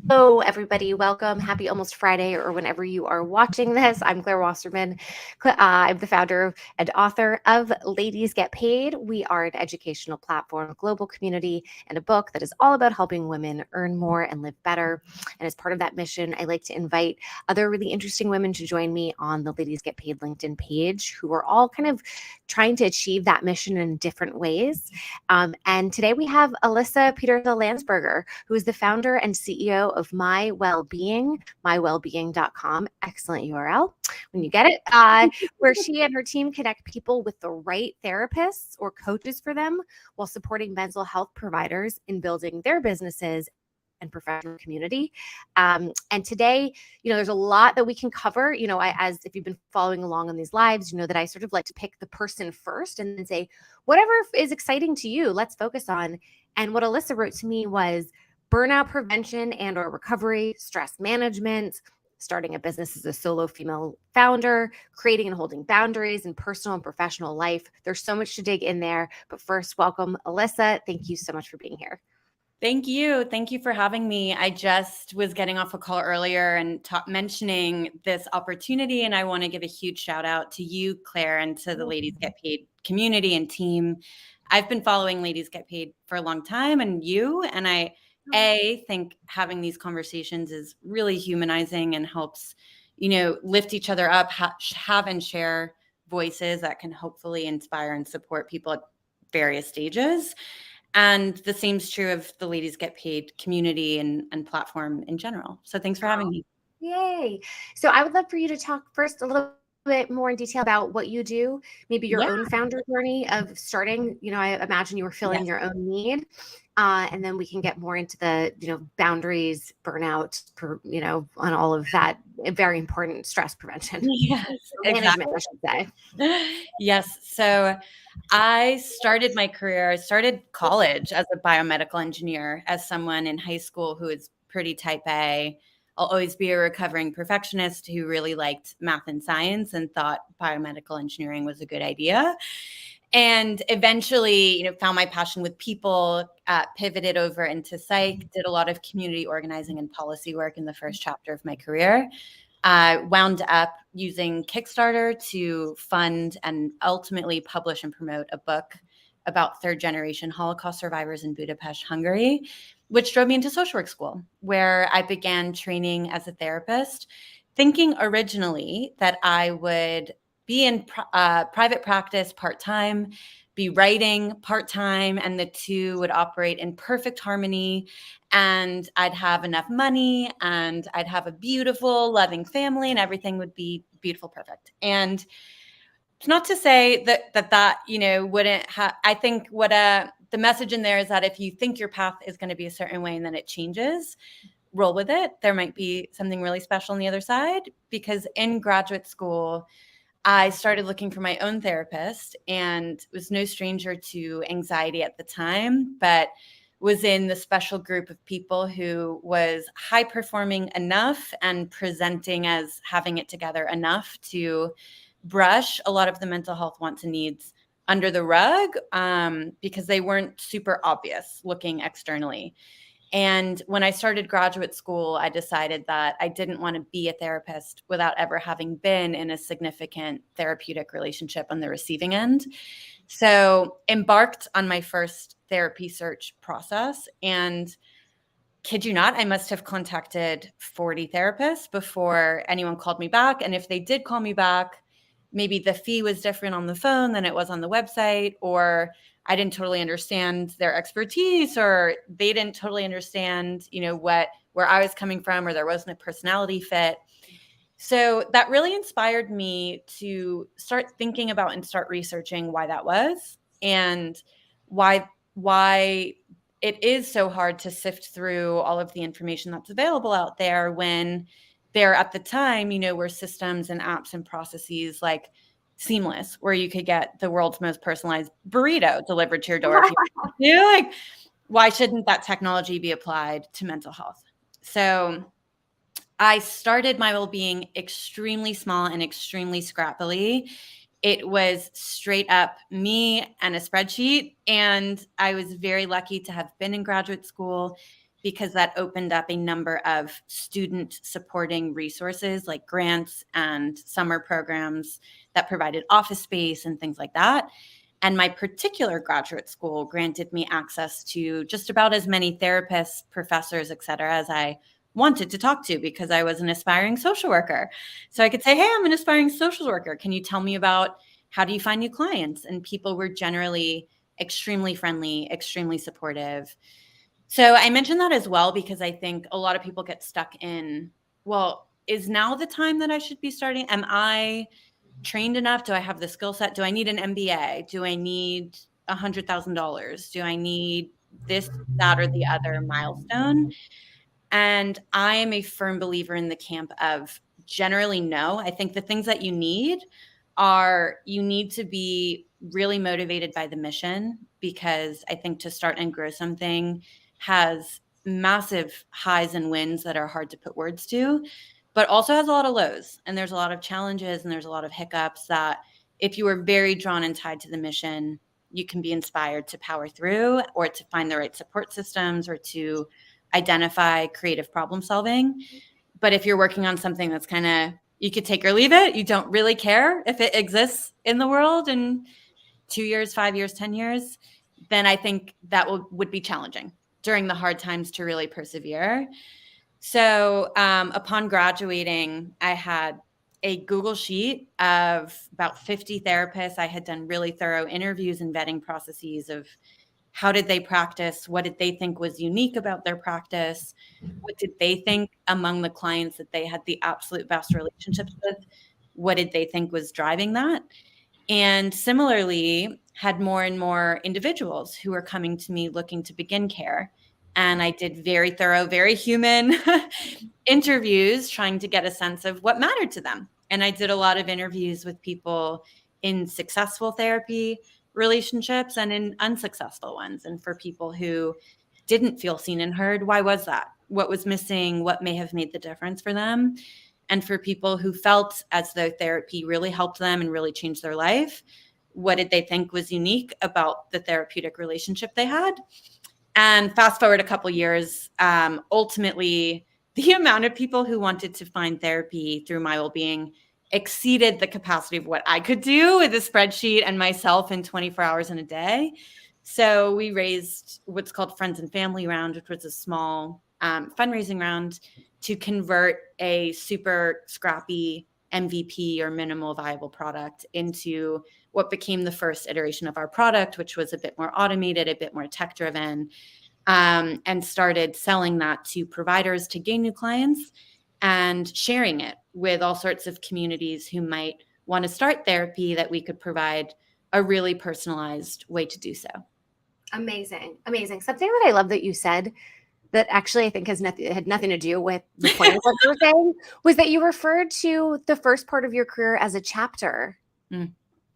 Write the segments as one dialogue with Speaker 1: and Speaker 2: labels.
Speaker 1: Hello, everybody. Welcome. Happy almost Friday, or whenever you are watching this. I'm Claire Wasserman. I'm the founder and author of Ladies Get Paid. We are an educational platform, global community, and a book that is all about helping women earn more and live better. And as part of that mission, I like to invite other really interesting women to join me on the Ladies Get Paid LinkedIn page, who are all kind of trying to achieve that mission in different ways. And today we have Alyssa Petersel Landsberger, who is the founder and CEO of MyWellbeing, mywellbeing.com. Excellent URL when you get it, where she and her team connect people with the right therapists or coaches for them while supporting mental health providers in building their businesses and professional community. And today, there's a lot that we can cover. As if you've been following along on these lives, you know that I sort of like to pick the person first and then say, whatever is exciting to you, let's focus on. And what Alyssa wrote to me was burnout prevention and or recovery, stress management, starting a business as a solo female founder, creating and holding boundaries in personal and professional life. There's so much to dig in there. But first, welcome, Alyssa. Thank you so much for being here.
Speaker 2: Thank you. Thank you for having me. I just was getting off a call earlier and mentioning this opportunity, and I want to give a huge shout out to you, Claire, and to the Ladies Get Paid community and team. I've been following Ladies Get Paid for a long time, and I think having these conversations is really humanizing and helps, lift each other up, have and share voices that can hopefully inspire and support people at various stages. And the same is true of the Ladies Get Paid community and platform in general. So thanks for having me.
Speaker 1: Yay. So I would love for you to talk first a little bit more in detail about what you do, maybe your own founder journey of starting. I imagine you were filling your own need. And then we can get more into the, boundaries, burnout, on all of that very important stress prevention.
Speaker 2: Yes,
Speaker 1: Management, I should
Speaker 2: say. Yes. So I started college as a biomedical engineer, as someone in high school who is pretty type A. I'll always be a recovering perfectionist who really liked math and science and thought biomedical engineering was a good idea. And eventually, found my passion with people, pivoted over into psych, did a lot of community organizing and policy work in the first chapter of my career. Wound up using Kickstarter to fund and ultimately publish and promote a book about third-generation Holocaust survivors in Budapest, Hungary, which drove me into social work school, where I began training as a therapist, thinking originally that I would be in private practice part-time, be writing part-time, and the two would operate in perfect harmony, and I'd have enough money, and I'd have a beautiful, loving family, and everything would be beautiful, perfect. And it's not to say that wouldn't have. I think what the message in there is that if you think your path is going to be a certain way and then it changes, roll with it. There might be something really special on the other side, because in graduate school, I started looking for my own therapist and was no stranger to anxiety at the time, but was in the special group of people who was high performing enough and presenting as having it together enough to brush a lot of the mental health wants and needs under the rug, because they weren't super obvious looking externally. And when I started graduate school, I decided that I didn't want to be a therapist without ever having been in a significant therapeutic relationship on the receiving end. So embarked on my first therapy search process, and kid you not, I must have contacted 40 therapists before anyone called me back. And if they did call me back, maybe the fee was different on the phone than it was on the website, or I didn't totally understand their expertise, or they didn't totally understand, where I was coming from, or there wasn't a personality fit. So that really inspired me to start thinking about and start researching why that was, and why it is so hard to sift through all of the information that's available out there when there at the time, were systems and apps and processes like Seamless, where you could get the world's most personalized burrito delivered to your door. Why shouldn't that technology be applied to mental health? So I started MyWellbeing extremely small and extremely scrappily. It was straight up me and a spreadsheet. And I was very lucky to have been in graduate school, because that opened up a number of student supporting resources like grants and summer programs that provided office space and things like that. And my particular graduate school granted me access to just about as many therapists, professors, et cetera, as I wanted to talk to, because I was an aspiring social worker. So I could say, hey, I'm an aspiring social worker. Can you tell me about how do you find new clients? And people were generally extremely friendly, extremely supportive. So I mentioned that as well, because I think a lot of people get stuck in, well, is now the time that I should be starting? Am I trained enough? Do I have the skill set? Do I need an MBA? Do I need $100,000? Do I need this, that, or the other milestone? And I am a firm believer in the camp of generally no. I think the things that you need are, you need to be really motivated by the mission, because I think to start and grow something has massive highs and wins that are hard to put words to, but also has a lot of lows. And there's a lot of challenges and there's a lot of hiccups that if you are very drawn and tied to the mission, you can be inspired to power through, or to find the right support systems, or to identify creative problem solving. But if you're working on something that's kind of, you could take or leave it, you don't really care if it exists in the world in 2 years, 5 years, 10 years, then I think that would be challenging during the hard times to really persevere. So upon graduating, I had a Google sheet of about 50 therapists. I had done really thorough interviews and vetting processes of how did they practice? What did they think was unique about their practice? What did they think among the clients that they had the absolute best relationships with? What did they think was driving that? And similarly, had more and more individuals who were coming to me looking to begin care. And I did very thorough, very human interviews, trying to get a sense of what mattered to them. And I did a lot of interviews with people in successful therapy relationships and in unsuccessful ones. And for people who didn't feel seen and heard, why was that? What was missing? What may have made the difference for them? And for people who felt as though therapy really helped them and really changed their life, what did they think was unique about the therapeutic relationship they had? And fast forward a couple years, ultimately, the amount of people who wanted to find therapy through MyWellbeing exceeded the capacity of what I could do with a spreadsheet and myself in 24 hours in a day. So we raised what's called Friends and Family Round, which was a small fundraising round to convert a super scrappy MVP, or minimal viable product, into what became the first iteration of our product, which was a bit more automated, a bit more tech driven, and started selling that to providers to gain new clients and sharing it with all sorts of communities who might want to start therapy, that we could provide a really personalized way to do so.
Speaker 1: Amazing. Amazing. Something that I love that you said that actually I think had nothing to do with the point of what you were saying, was that you referred to the first part of your career as a chapter.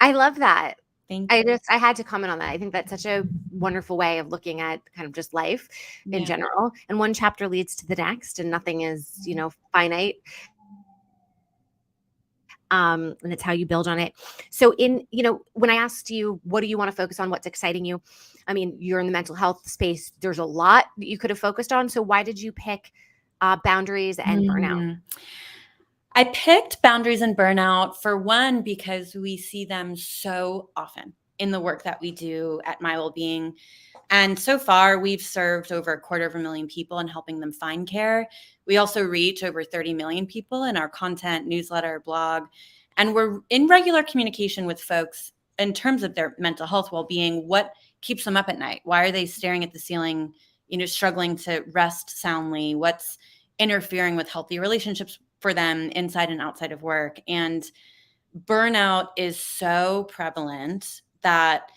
Speaker 1: I love that.
Speaker 2: Thank you.
Speaker 1: I had to comment on that. I think that's such a wonderful way of looking at kind of just life in general. And one chapter leads to the next, and nothing is, finite. And it's how you build on it. So when I asked you, what do you want to focus on? What's exciting you? I mean, you're in the mental health space. There's a lot that you could have focused on. So why did you pick boundaries and burnout?
Speaker 2: I picked boundaries and burnout for one, because we see them so often in the work that we do at MyWellbeing. And so far, we've served over 250,000 people in helping them find care. We also reach over 30 million people in our content, newsletter, blog. And we're in regular communication with folks in terms of their mental health well-being. What keeps them up at night? Why are they staring at the ceiling, struggling to rest soundly? What's interfering with healthy relationships for them inside and outside of work? And burnout is so prevalent that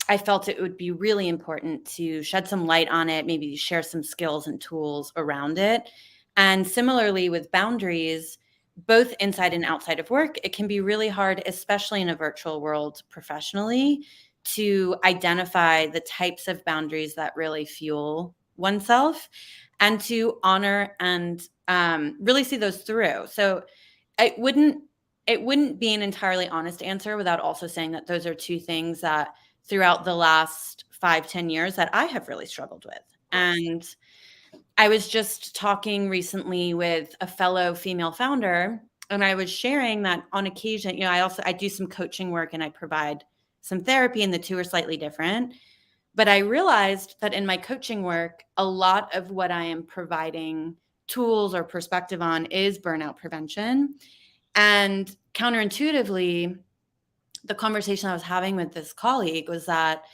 Speaker 2: I felt it would be really important to shed some light on it, maybe share some skills and tools around it. And similarly with boundaries, both inside and outside of work, it can be really hard, especially in a virtual world professionally, to identify the types of boundaries that really fuel oneself and to honor and really see those through. So it wouldn't be an entirely honest answer without also saying that those are two things that throughout the last 5-10 years that I have really struggled with. And I was just talking recently with a fellow female founder, and I was sharing that on occasion, I do some coaching work and I provide some therapy, and the two are slightly different. But I realized that in my coaching work, a lot of what I am providing tools or perspective on is burnout prevention. And counterintuitively, the conversation I was having with this colleague was that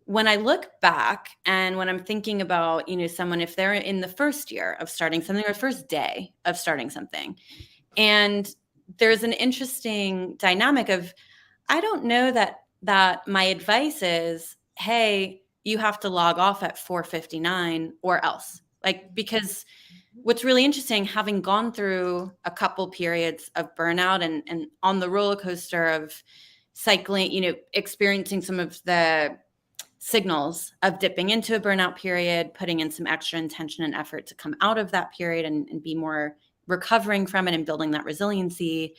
Speaker 2: when I look back and when I'm thinking about, someone, if they're in the first year of starting something or first day of starting something, and there's an interesting dynamic of, I don't know that my advice is, hey, you have to log off at 4:59 or else. Like, because what's really interesting, having gone through a couple periods of burnout and on the roller coaster of cycling, experiencing some of the signals of dipping into a burnout period, putting in some extra intention and effort to come out of that period and be more recovering from it and building that resiliency.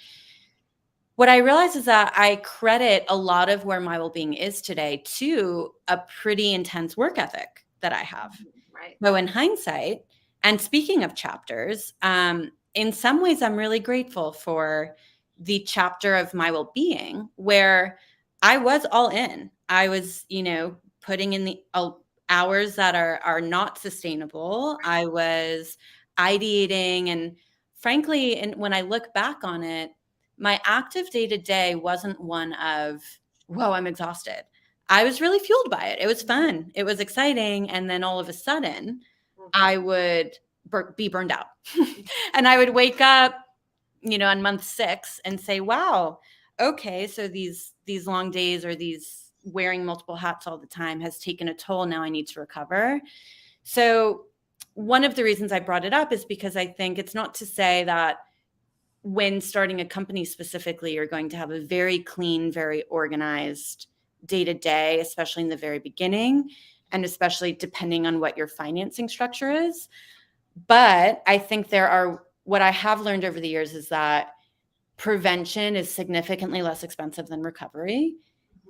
Speaker 2: What I realize is that I credit a lot of where my well-being is today to a pretty intense work ethic that I have.
Speaker 1: Right.
Speaker 2: So in hindsight, and speaking of chapters, in some ways, I'm really grateful for the chapter of my well-being where I was all in. I was, putting in the hours that are not sustainable. I was ideating, and frankly, and when I look back on it, my active day-to-day wasn't one of, whoa, I'm exhausted. I was really fueled by it. It was fun. It was exciting. And then all of a sudden, I would be burned out. And I would wake up, on month 6 and say, wow, okay, so these long days or these wearing multiple hats all the time has taken a toll. Now I need to recover. So one of the reasons I brought it up is because I think it's not to say that when starting a company specifically, you're going to have a very clean, very organized day-to-day, especially in the very beginning, and especially depending on what your financing structure is. But I think what I have learned over the years is that prevention is significantly less expensive than recovery.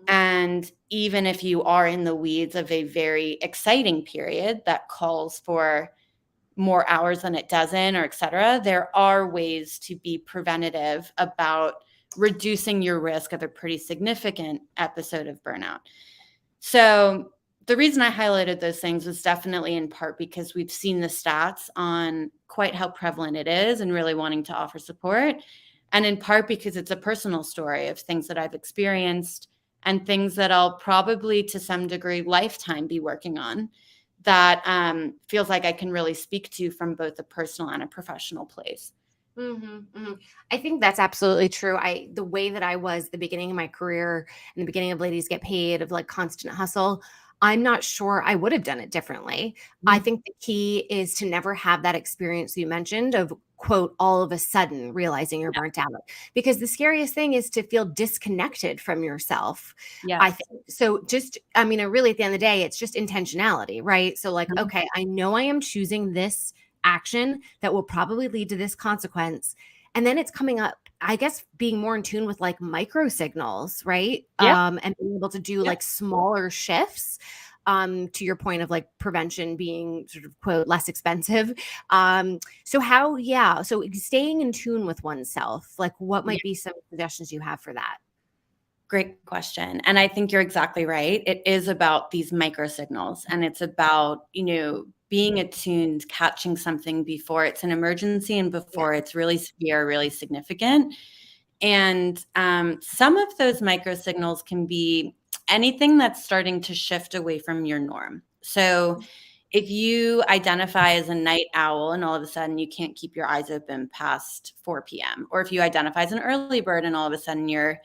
Speaker 2: And even if you are in the weeds of a very exciting period that calls for more hours than it doesn't, or et cetera, there are ways to be preventative about reducing your risk of a pretty significant episode of burnout. So the reason I highlighted those things was definitely in part because we've seen the stats on quite how prevalent it is and really wanting to offer support. And in part because it's a personal story of things that I've experienced and things that I'll probably to some degree lifetime be working on that feels like I can really speak to from both a personal and a professional place.
Speaker 1: I think that's absolutely true. The way that I was the beginning of my career and the beginning of Ladies Get Paid, of like constant hustle, I'm not sure I would have done it differently. I think the key is to never have that experience you mentioned of, quote, all of a sudden realizing you're burnt out. Because the scariest thing is to feel disconnected from yourself.
Speaker 2: Yes.
Speaker 1: I think so. Really at the end of the day, it's just intentionality, right? So like, okay, I know I am choosing this action that will probably lead to this consequence. And then it's coming up, I guess, being more in tune with like micro signals, right? And being able to do like smaller shifts. To your point of like prevention being sort of, quote, less expensive. So staying in tune with oneself, like what might be some suggestions you have for that?
Speaker 2: Great question. And I think you're exactly right. It is about these micro signals, and it's about, being attuned, catching something before it's an emergency and before it's really severe, really significant. And some of those micro signals can be anything that's starting to shift away from your norm. So if you identify as a night owl and all of a sudden you can't keep your eyes open past 4 p.m., or if you identify as an early bird and all of a sudden you're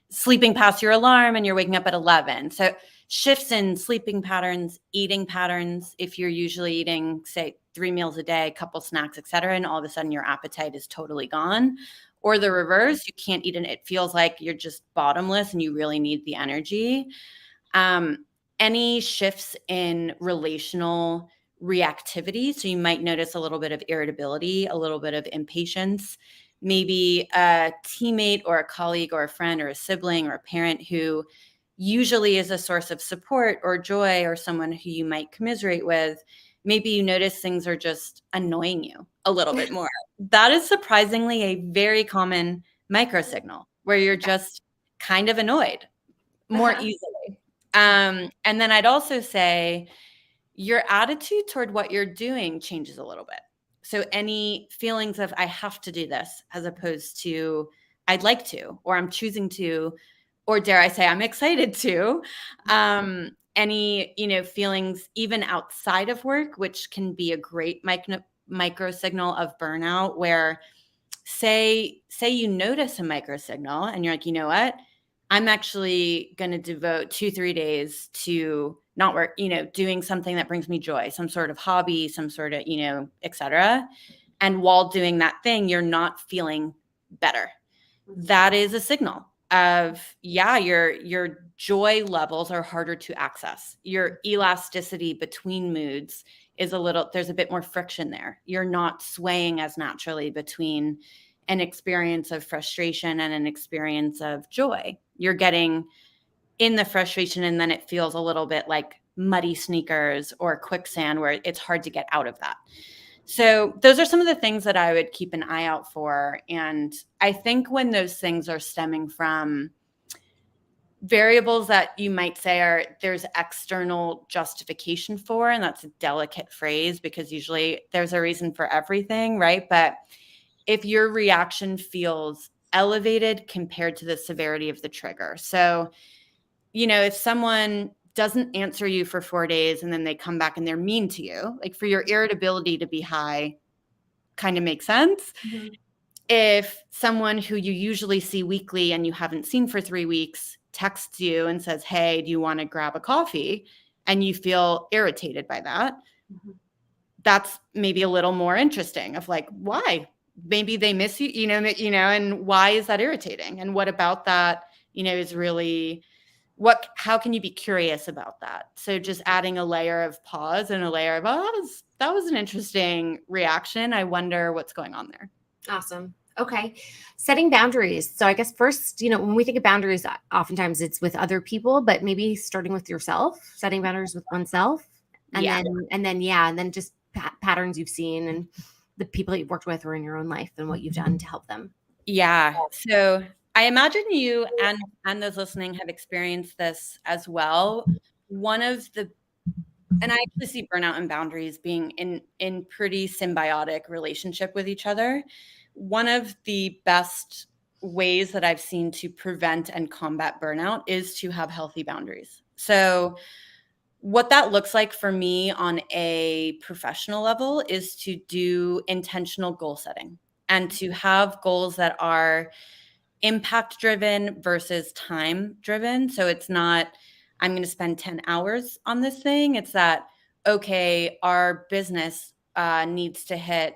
Speaker 2: sleeping past your alarm and you're waking up at 11. So shifts in sleeping patterns, eating patterns, if you're usually eating, say, 3 meals a day, a couple snacks, et cetera, and all of a sudden your appetite is totally gone. Or the reverse, you can't eat and it feels like you're just bottomless and you really need the energy. Any shifts in relational reactivity. So you might notice a little bit of irritability, a little bit of impatience, maybe a teammate or a colleague or a friend or a sibling or a parent who usually is a source of support or joy or someone who you might commiserate with maybe you notice things are just annoying you a little bit more. That is surprisingly a very common micro signal where you're just kind of annoyed more easily. And then I'd also say your attitude toward what you're doing changes a little bit. So any feelings of I have to do this as opposed to I'd like to, or I'm choosing to, or dare I say I'm excited to. Any, feelings even outside of work, which can be a great micro signal of burnout, where say you notice a micro signal and you're like, you know what? I'm actually going to devote 2-3 days to not work, doing something that brings me joy, some sort of hobby, some sort of, et cetera. And while doing that thing, you're not feeling better. That is a signal of, your joy levels are harder to access. Your elasticity between moods there's a bit more friction there. You're not swaying as naturally between an experience of frustration and an experience of joy. You're getting in the frustration and then it feels a little bit like muddy sneakers or quicksand where it's hard to get out of that. So those are some of the things that I would keep an eye out for. And I think when those things are stemming from variables that you might say there's external justification for, and that's a delicate phrase because usually there's a reason for everything, right? But if your reaction feels elevated compared to the severity of the trigger. So, if someone doesn't answer you for 4 days and then they come back and they're mean to you, like for your irritability to be high, kind of makes sense. Mm-hmm. If someone who you usually see weekly and you haven't seen for 3 weeks texts you and says, hey, do you want to grab a coffee? And you feel irritated by that, mm-hmm. That's maybe a little more interesting of like, why? Maybe they miss you, and why is that irritating? And what about that, is really how can you be curious about that? So just adding a layer of pause and a layer of, that was an interesting reaction. I wonder what's going on there.
Speaker 1: Awesome. Okay. Setting boundaries. So I guess first, when we think of boundaries, oftentimes it's with other people, but maybe starting with yourself, setting boundaries with oneself. And then just patterns you've seen and the people that you've worked with or in your own life and what you've done to help them.
Speaker 2: Yeah. So I imagine you and those listening have experienced this as well. And I actually see burnout and boundaries being in pretty symbiotic relationship with each other. One of the best ways that I've seen to prevent and combat burnout is to have healthy boundaries. So what that looks like for me on a professional level is to do intentional goal setting and to have goals that are impact driven versus time driven. So it's not, I'm going to spend 10 hours on this thing. It's that, okay, our business needs to hit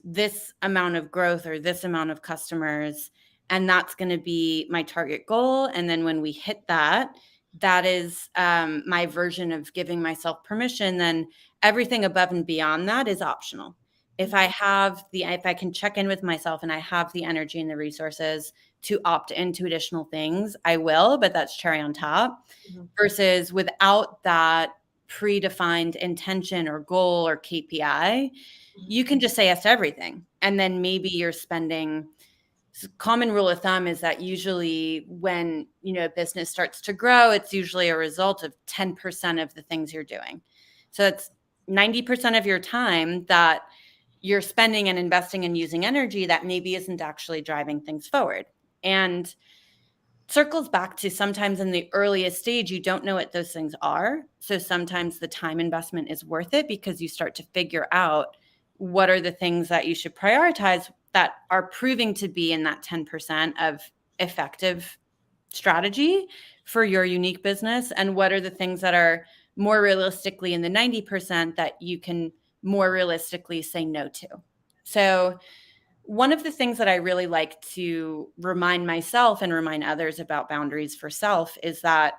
Speaker 2: this amount of growth or this amount of customers, and that's going to be my target goal. And then when we hit that, that is my version of giving myself permission. Then everything above and beyond that is optional. If I can check in with myself and I have the energy and the resources to opt into additional things, I will, but that's cherry on top. Mm-hmm. Versus without that predefined intention or goal or KPI, you can just say yes to everything. And then maybe you're spending, common rule of thumb is that usually when, a business starts to grow, it's usually a result of 10% of the things you're doing. So it's 90% of your time that you're spending and investing and using energy that maybe isn't actually driving things forward. And circles back to sometimes in the earliest stage, you don't know what those things are. So sometimes the time investment is worth it because you start to figure out what are the things that you should prioritize that are proving to be in that 10% of effective strategy for your unique business. And what are the things that are more realistically in the 90% that you can more realistically say no to. So one of the things that I really like to remind myself and remind others about boundaries for self is that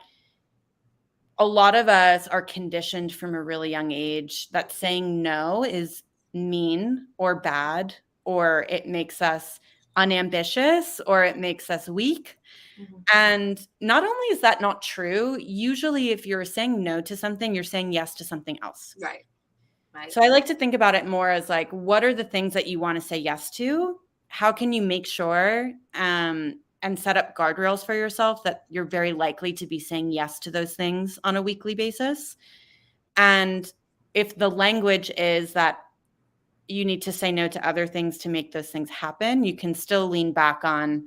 Speaker 2: a lot of us are conditioned from a really young age that saying no is mean or bad, or it makes us unambitious, or it makes us weak. Mm-hmm. And not only is that not true, usually if you're saying no to something, you're saying yes to something else.
Speaker 1: Right. Right.
Speaker 2: So I like to think about it more as like, what are the things that you want to say yes to? How can you make sure and set up guardrails for yourself that you're very likely to be saying yes to those things on a weekly basis? And if the language is that you need to say no to other things to make those things happen, you can still lean back on,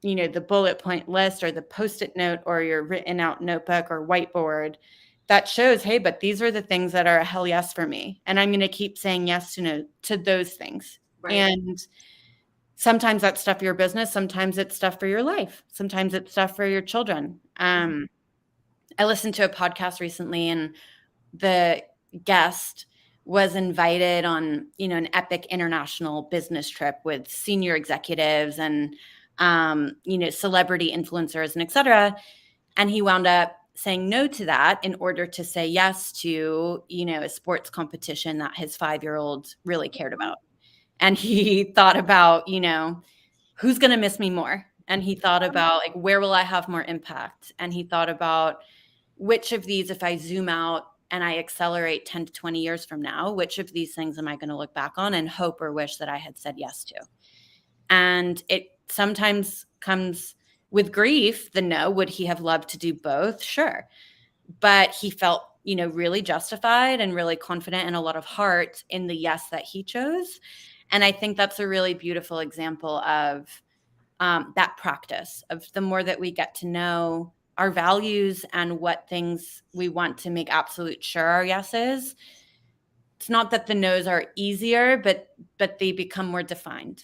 Speaker 2: the bullet point list or the Post-it note or your written out notebook or whiteboard that shows, hey, but these are the things that are a hell yes for me. And I'm going to keep saying yes to those things.
Speaker 1: Right.
Speaker 2: And sometimes that's stuff for your business. Sometimes it's stuff for your life. Sometimes it's stuff for your children. I listened to a podcast recently, and the guest was invited on, an epic international business trip with senior executives and, celebrity influencers and et cetera. And he wound up saying no to that in order to say yes to, a sports competition that his 5-year-old really cared about. And he thought about, who's going to miss me more? And he thought about like, where will I have more impact? And he thought about which of these, if I zoom out and I accelerate 10 to 20 years from now, which of these things am I going to look back on and hope or wish that I had said yes to? And it sometimes comes with grief, the no. Would he have loved to do both? Sure. But he felt, really justified and really confident and a lot of heart in the yes that he chose. And I think that's a really beautiful example of that practice of the more that we get to know our values and what things we want to make absolute sure our yeses. It's not that the no's are easier, but they become more defined.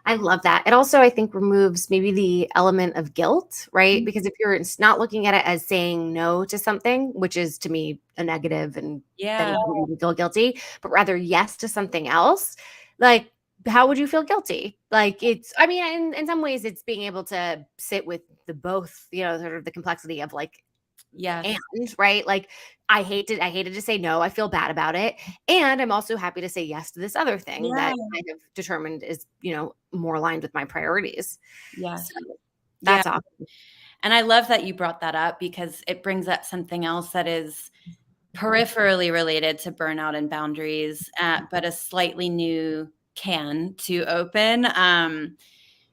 Speaker 1: I love that. It also, I think, removes maybe the element of guilt, right? Because if you're not looking at it as saying no to something, which is to me a negative and then you feel guilty, but rather yes to something else, like, how would you feel guilty? Like I mean, in some ways it's being able to sit with the both, sort of the complexity of like,
Speaker 2: Yes.
Speaker 1: and right, like I hated to say no. I feel bad about it. And I'm also happy to say yes to this other thing that I have determined is, more aligned with my priorities.
Speaker 2: Yes.
Speaker 1: So that's awesome.
Speaker 2: And I love that you brought that up because it brings up something else that is peripherally related to burnout and boundaries, but a slightly new can to open,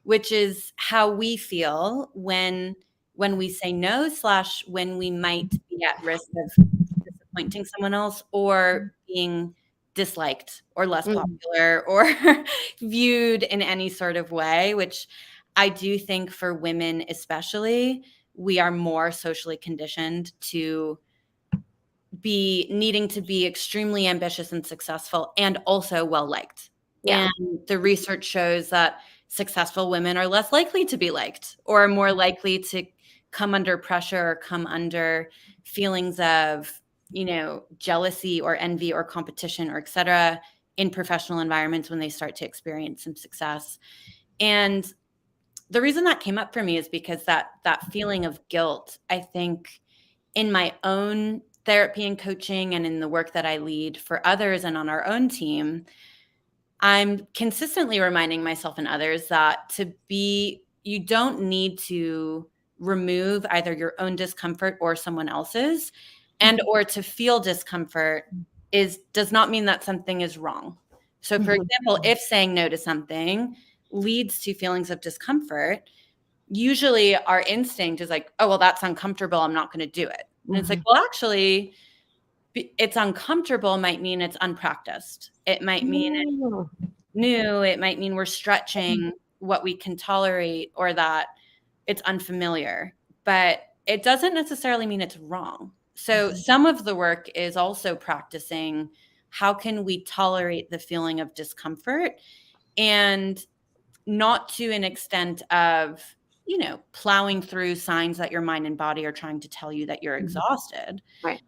Speaker 2: which is how we feel when we say no / when we might be at risk of disappointing someone else or being disliked or less popular or viewed in any sort of way, which I do think for women especially, we are more socially conditioned to be needing to be extremely ambitious and successful and also well-liked.
Speaker 1: Yeah.
Speaker 2: And the research shows that successful women are less likely to be liked or more likely to come under pressure or come under feelings of, jealousy or envy or competition or et cetera in professional environments when they start to experience some success. And the reason that came up for me is because that feeling of guilt, I think in my own therapy and coaching and in the work that I lead for others and on our own team, I'm consistently reminding myself and others that you don't need to remove either your own discomfort or someone else's, and or to feel discomfort does not mean that something is wrong. So for example, if saying no to something leads to feelings of discomfort, usually our instinct is like, oh, well, that's uncomfortable. I'm not going to do it. And it's like, well, actually, it's uncomfortable might mean it's unpracticed. It might mean it's new. It might mean we're stretching what we can tolerate or that it's unfamiliar. But it doesn't necessarily mean it's wrong. So some of the work is also practicing how can we tolerate the feeling of discomfort and not to an extent of, plowing through signs that your mind and body are trying to tell you that you're exhausted.
Speaker 1: Right.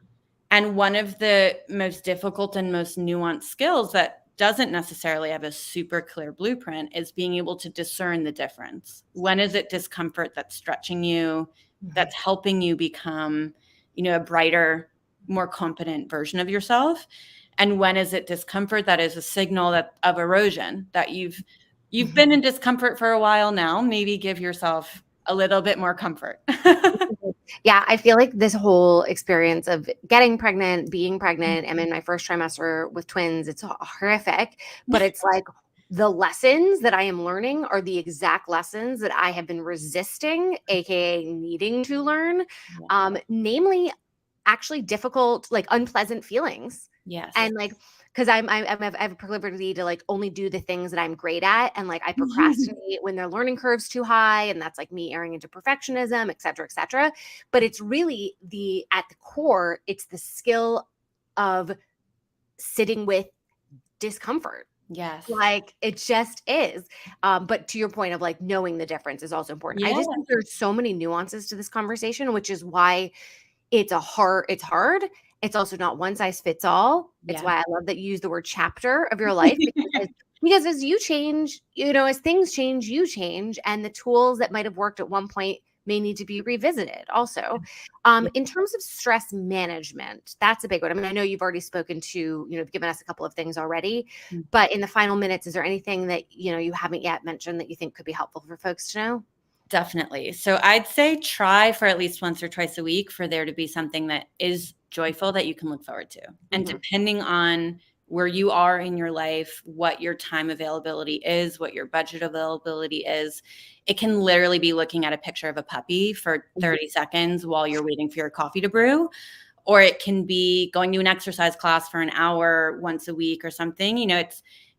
Speaker 2: And one of the most difficult and most nuanced skills that doesn't necessarily have a super clear blueprint is being able to discern the difference. When is it discomfort that's stretching you, that's helping you become, a brighter, more competent version of yourself? And when is it discomfort that is a signal of erosion, that you've been in discomfort for a while now? Maybe give yourself a little bit more comfort.
Speaker 1: Yeah, I feel like this whole experience of getting pregnant, being pregnant, I'm in my first trimester with twins. It's horrific, but it's like the lessons that I am learning are the exact lessons that I have been resisting, aka needing to learn.
Speaker 2: Yeah.
Speaker 1: Namely, actually difficult, like unpleasant feelings.
Speaker 2: Yes.
Speaker 1: And like, because I have a proclivity to like only do the things that I'm great at. And like I procrastinate when their learning curve's too high. And that's like me erring into perfectionism, et cetera, et cetera. But it's really at the core, it's the skill of sitting with discomfort.
Speaker 2: Yes.
Speaker 1: Like it just is. But to your point of like knowing the difference is also important. I
Speaker 2: Yeah.
Speaker 1: just think there's so many nuances to this conversation, which is why it's hard. It's also not one size fits all. It's
Speaker 2: Yeah.
Speaker 1: why I love that you use the word chapter of your life because as you change, as things change, you change, and the tools that might have worked at one point may need to be revisited also.
Speaker 2: Yeah.
Speaker 1: In terms of stress management, that's a big one. I mean, I know you've already spoken to, you've given us a couple of things already,
Speaker 2: Mm.
Speaker 1: but in the final minutes, is there anything that, you haven't yet mentioned that you think could be helpful for folks to know?
Speaker 2: Definitely. So I'd say try for at least once or twice a week for there to be something that is joyful that you can look forward to. And depending on where you are in your life, what your time availability is, what your budget availability is, it can literally be looking at a picture of a puppy for 30 seconds while you're waiting for your coffee to brew. Or it can be going to an exercise class for an hour once a week or something.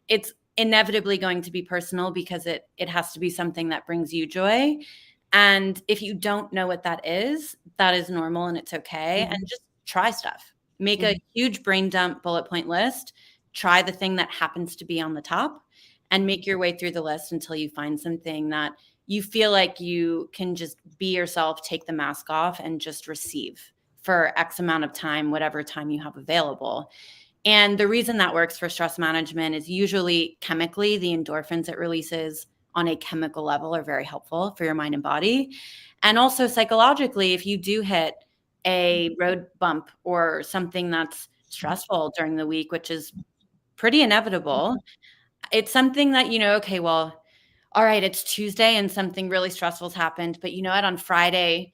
Speaker 2: It's inevitably going to be personal because it has to be something that brings you joy. And if you don't know what that is normal and it's okay. And just try stuff. Make a huge brain dump bullet point list. Try the thing that happens to be on the top and make your way through the list until you find something that you feel like you can just be yourself, take the mask off and just receive for X amount of time, whatever time you have available. And the reason that works for stress management is usually chemically, the endorphins it releases on a chemical level are very helpful for your mind and body. And also psychologically, if you do hit a road bump or something that's stressful during the week, which is pretty inevitable, it's something that, okay, well, all right, it's Tuesday and something really stressful has happened. But you know what? On Friday,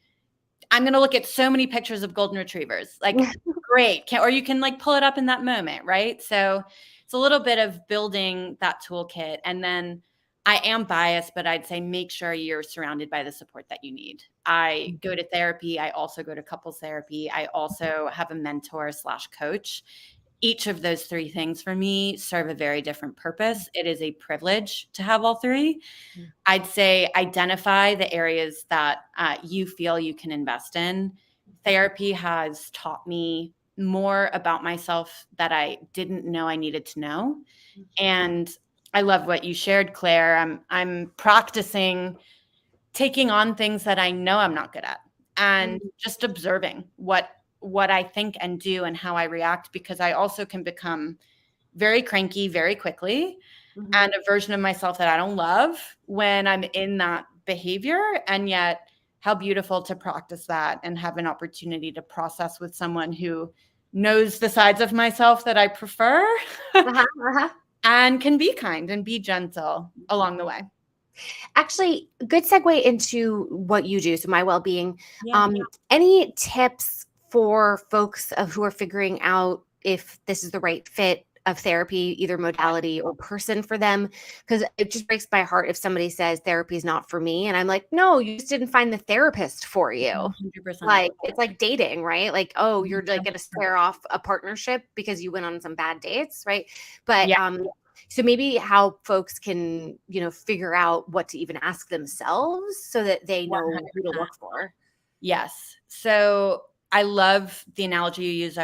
Speaker 2: I'm going to look at so many pictures of golden retrievers. Like, great. Or you can like pull it up in that moment, right? So it's a little bit of building that toolkit. And then I am biased, but I'd say make sure you're surrounded by the support that you need. I go to therapy. I also go to couples therapy. I also have a mentor / coach. Each of those three things for me serve a very different purpose. It is a privilege to have all three. I'd say identify the areas that you feel you can invest in. Therapy has taught me more about myself that I didn't know I needed to know. And I love what you shared, Claire. I'm practicing taking on things that I know I'm not good at and just observing what I think and do and how I react, because I also can become very cranky very quickly and a version of myself that I don't love when I'm in that behavior. And yet how beautiful to practice that and have an opportunity to process with someone who knows the sides of myself that I prefer and can be kind and be gentle along the way.
Speaker 1: Actually, good segue into what you do. So MyWellbeing.
Speaker 2: Yeah.
Speaker 1: Any tips for folks who are figuring out if this is the right fit of therapy, either modality or person for them? Because it just breaks my heart if somebody says therapy is not for me. And I'm like, no, you just didn't find the therapist for you.
Speaker 2: 100%.
Speaker 1: Like, it's like dating, right? Like, oh, you're like going to square off a partnership because you went on some bad dates, right? But
Speaker 2: Yeah.
Speaker 1: so maybe how folks can, figure out what to even ask themselves so that they know
Speaker 2: 100%.
Speaker 1: who to look for.
Speaker 2: Yes. So I love the analogy you used.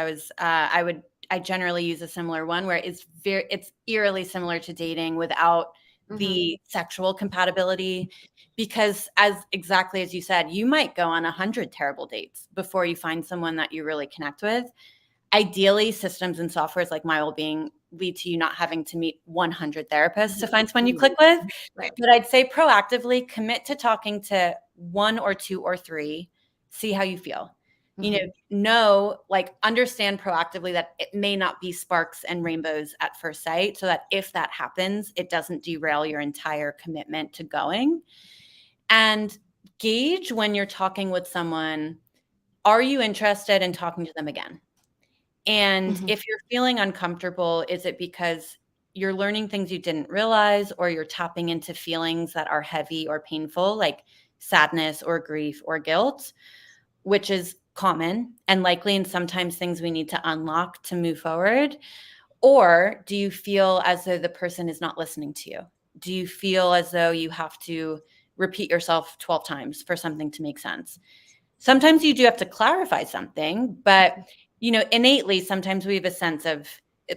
Speaker 2: I generally use a similar one where it's eerily similar to dating without the sexual compatibility, because exactly as you said, you might go on 100 terrible dates before you find someone that you really connect with. Ideally, systems and softwares like MyWellbeing lead to you not having to meet 100 therapists to find someone you click with.
Speaker 1: Right.
Speaker 2: But I'd say proactively commit to talking to one or two or three, see how you feel. Understand proactively that it may not be sparks and rainbows at first sight, so that if that happens, it doesn't derail your entire commitment to going. And gauge when you're talking with someone are you interested in talking to them again? And
Speaker 1: Mhm.
Speaker 2: if you're feeling uncomfortable, is it because you're learning things you didn't realize, or you're tapping into feelings that are heavy or painful, like sadness or grief or guilt, which is common and likely, and sometimes things we need to unlock to move forward? Or do you feel as though the person is not listening to you? Do you feel as though you have to repeat yourself 12 times for something to make sense? Sometimes you do have to clarify something, but innately, sometimes we have a sense of,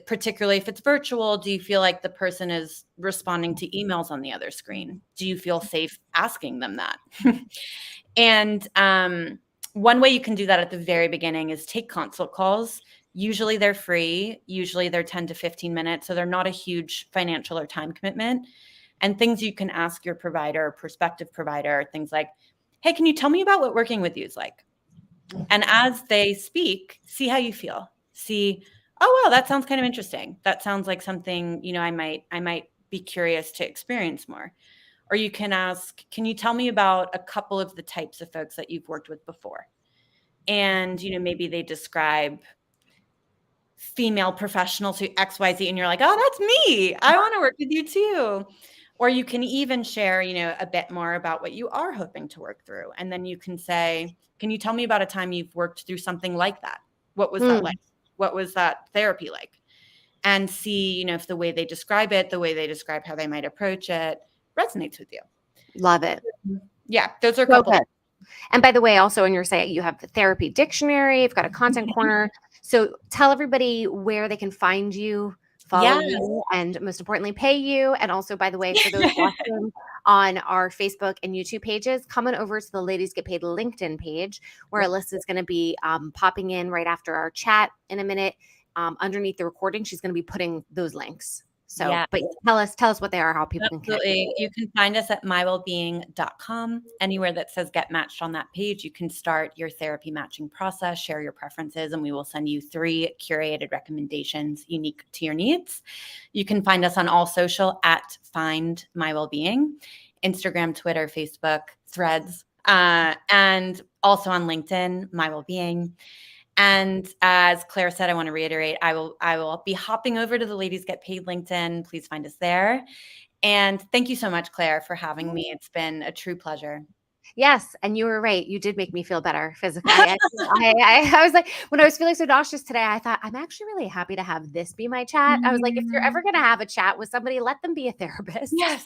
Speaker 2: particularly if it's virtual, do you feel like the person is responding to emails on the other screen? Do you feel safe asking them that? And one way you can do that at the very beginning is take consult calls. Usually they're free. Usually they're 10 to 15 minutes. So they're not a huge financial or time commitment. And things you can ask your provider or prospective provider, things like, hey, can you tell me about what working with you is like? And as they speak, see how you feel. See, oh, wow, that sounds kind of interesting. That sounds like something, I might be curious to experience more. Or you can ask, can you tell me about a couple of the types of folks that you've worked with before? And, maybe they describe female professionals who XYZ, and you're like, oh, that's me. I want to work with you too. Or you can even share, a bit more about what you are hoping to work through. And then you can say, can you tell me about a time you've worked through something like that? What was that like? What was that therapy like? And see, if the way they describe it, the way they describe how they might approach it resonates with you.
Speaker 1: Love it.
Speaker 2: Yeah, those are a
Speaker 1: So
Speaker 2: couple.
Speaker 1: good. And by the way, also on your site, you have the therapy dictionary, you've got a content corner. So tell everybody where they can find you, follow
Speaker 2: Yes.
Speaker 1: you, and most importantly, pay you. And also, by the way, for those watching on our Facebook and YouTube pages, come on over to the Ladies Get Paid LinkedIn page, where Alyssa is going to be popping in right after our chat in a minute. Underneath the recording, she's going to be putting those links. So,
Speaker 2: Yeah.
Speaker 1: but tell us what they are, how people can connect.
Speaker 2: Absolutely. You can find us at mywellbeing.com. Anywhere that says get matched on that page, you can start your therapy matching process, share your preferences, and we will send you 3 curated recommendations unique to your needs. You can find us on all social at Find My Wellbeing, Instagram, Twitter, Facebook, Threads, and also on LinkedIn, My Wellbeing. And as Claire said, I want to reiterate, I will be hopping over to the Ladies Get Paid LinkedIn. Please find us there. And thank you so much, Claire, for having me. It's been a true pleasure.
Speaker 1: Yes, and you were right. You did make me feel better physically. I was like, when I was feeling so nauseous today, I thought, I'm actually really happy to have this be my chat. I was like, if you're ever going to have a chat with somebody, let them be a therapist.
Speaker 2: Yes.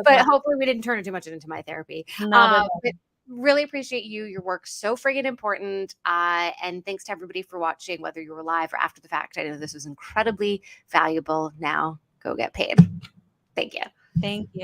Speaker 1: But hopefully we didn't turn it too much into my therapy. But really appreciate you. Your work's so friggin' important. And thanks to everybody for watching, whether you were live or after the fact. I know this was incredibly valuable. Now go get paid. Thank you.
Speaker 2: Thank you.